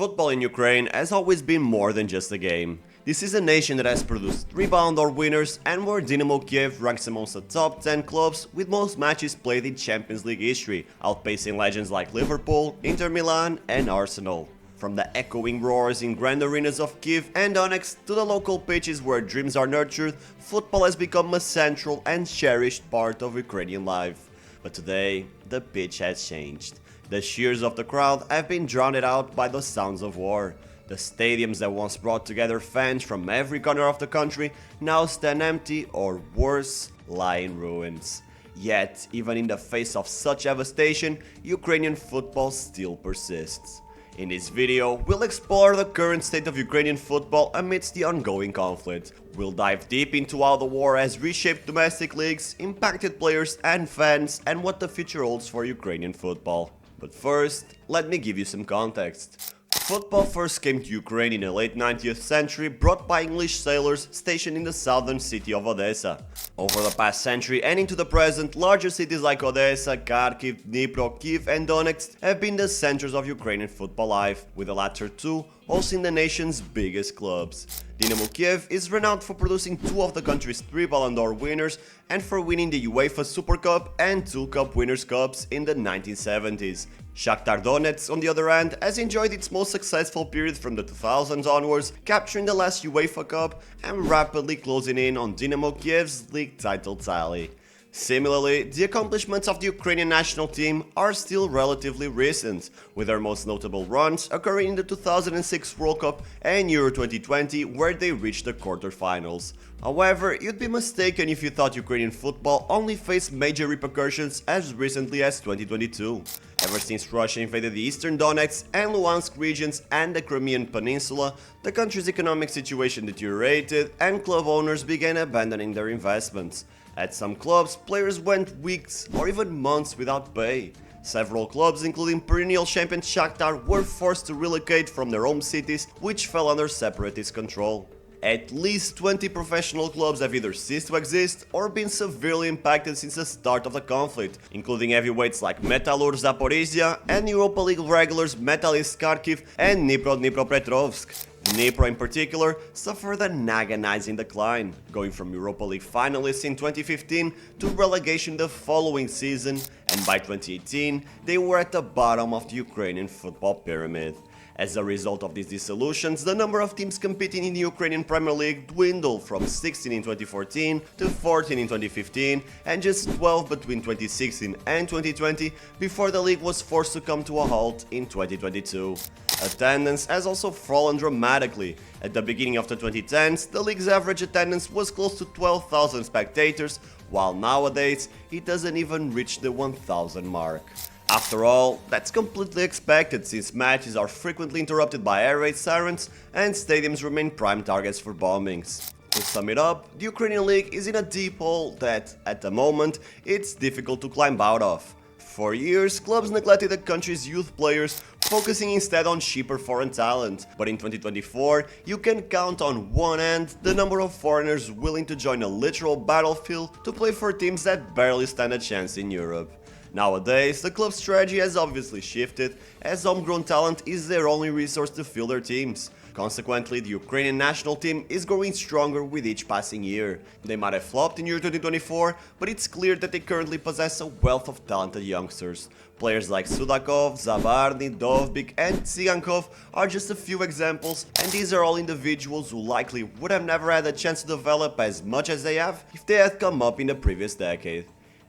Football in Ukraine has always been more than just a game. This is a nation that has produced 3 Ballon d'Or winners and where Dynamo Kyiv ranks amongst the top 10 clubs with most matches played in Champions League history, outpacing legends like Liverpool, Inter Milan and Arsenal. From the echoing roars in grand arenas of Kyiv and Donetsk to the local pitches where dreams are nurtured, football has become a central and cherished part of Ukrainian life. But today, the pitch has changed. The cheers of the crowd have been drowned out by the sounds of war. The stadiums that once brought together fans from every corner of the country now stand empty or worse, lie in ruins. Yet, even in the face of such devastation, Ukrainian football still persists. In this video, we'll explore the current state of Ukrainian football amidst the ongoing conflict. We'll dive deep into how the war has reshaped domestic leagues, impacted players and fans, and what the future holds for Ukrainian football. But first, let me give you some context. Football first came to Ukraine in the late 19th century, brought by English sailors stationed in the southern city of Odessa. Over the past century and into the present, larger cities like Odessa, Kharkiv, Dnipro, Kyiv and Donetsk have been the centers of Ukrainian football life, with the latter two hosting the nation's biggest clubs. Dynamo Kyiv is renowned for producing 2 of the country's 3 Ballon d'Or winners and for winning the UEFA Super Cup and 2 Cup Winners' Cups in the 1970s. Shakhtar Donetsk, on the other hand, has enjoyed its most successful period from the 2000s onwards, capturing the last UEFA Cup and rapidly closing in on Dynamo Kyiv's league title tally. Similarly, the accomplishments of the Ukrainian national team are still relatively recent, with their most notable runs occurring in the 2006 World Cup and Euro 2020, where they reached the quarterfinals. However, you'd be mistaken if you thought Ukrainian football only faced major repercussions as recently as 2022. Ever since Russia invaded the eastern Donetsk and Luhansk regions and the Crimean Peninsula, the country's economic situation deteriorated and club owners began abandoning their investments. At some clubs, players went weeks or even months without pay. Several clubs, including perennial champion Shakhtar, were forced to relocate from their home cities, which fell under separatist control. At least 20 professional clubs have either ceased to exist or been severely impacted since the start of the conflict, including heavyweights like Metalurg Zaporizhia and Europa League regulars Metalist Kharkiv and Dnipropetrovsk. Dnipro in particular suffered an agonizing decline, going from Europa League finalists in 2015 to relegation the following season, and by 2018 they were at the bottom of the Ukrainian football pyramid. As a result of these dissolutions, the number of teams competing in the Ukrainian Premier League dwindled from 16 in 2014 to 14 in 2015 and just 12 between 2016 and 2020 before the league was forced to come to a halt in 2022. Attendance has also fallen dramatically. At the beginning of the 2010s, the league's average attendance was close to 12,000 spectators, while nowadays it doesn't even reach the 1,000 mark. After all, that's completely expected since matches are frequently interrupted by air raid sirens and stadiums remain prime targets for bombings. To sum it up, the Ukrainian league is in a deep hole that, at the moment, it's difficult to climb out of. For years, clubs neglected the country's youth players, focusing instead on cheaper foreign talent. But in 2024, you can count on one hand the number of foreigners willing to join a literal battlefield to play for teams that barely stand a chance in Europe. Nowadays, the club's strategy has obviously shifted, as homegrown talent is their only resource to fill their teams. Consequently, the Ukrainian national team is growing stronger with each passing year. They might have flopped in Euro 2024, but it's clear that they currently possess a wealth of talented youngsters. Players like Sudakov, Zabarny, Dovbyk and Tsigankov are just a few examples, and these are all individuals who likely would have never had a chance to develop as much as they have if they had come up in the previous decade.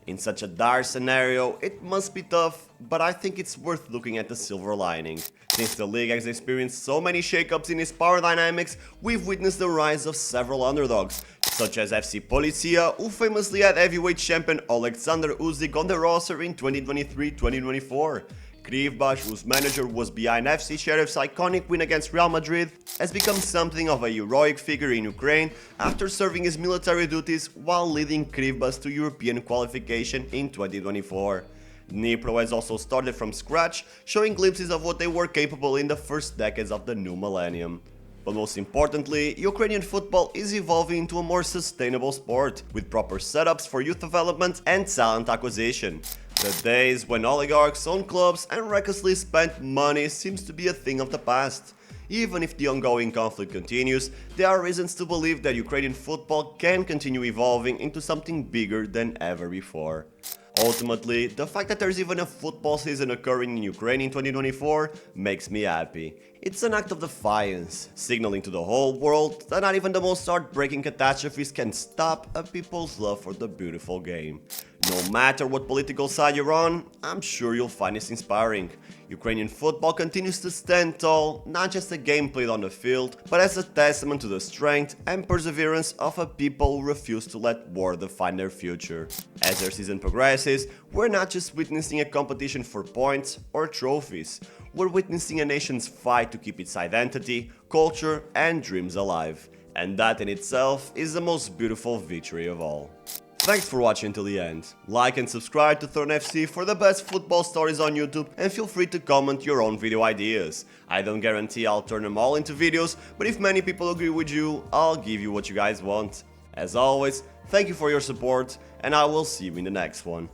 In such a dire scenario, it must be tough, but I think it's worth looking at the silver lining. Since the league has experienced so many shakeups in its power dynamics, we've witnessed the rise of several underdogs, such as FC Policia, who famously had heavyweight champion Alexander Usyk on the roster in 2023-2024. Krivbash, whose manager was behind FC Sheriff's iconic win against Real Madrid, has become something of a heroic figure in Ukraine after serving his military duties while leading Krivbash to European qualification in 2024. Dnipro has also started from scratch, showing glimpses of what they were capable in the first decades of the new millennium. But most importantly, Ukrainian football is evolving into a more sustainable sport, with proper setups for youth development and talent acquisition. The days when oligarchs own clubs and recklessly spent money seems to be a thing of the past. Even if the ongoing conflict continues, there are reasons to believe that Ukrainian football can continue evolving into something bigger than ever before. Ultimately, the fact that there's even a football season occurring in Ukraine in 2024 makes me happy. It's an act of defiance, signaling to the whole world that not even the most heartbreaking catastrophes can stop a people's love for the beautiful game. No matter what political side you're on, I'm sure you'll find this inspiring. Ukrainian football continues to stand tall, not just a game played on the field, but as a testament to the strength and perseverance of a people who refuse to let war define their future. As their season progresses, we're not just witnessing a competition for points or trophies, we're witnessing a nation's fight to keep its identity, culture, and dreams alive. And that in itself is the most beautiful victory of all. Thanks for watching until the end. Like and subscribe to Thorn FC for the best football stories on YouTube, and feel free to comment your own video ideas. I don't guarantee I'll turn them all into videos, but if many people agree with you, I'll give you what you guys want. As always, thank you for your support, and I will see you in the next one.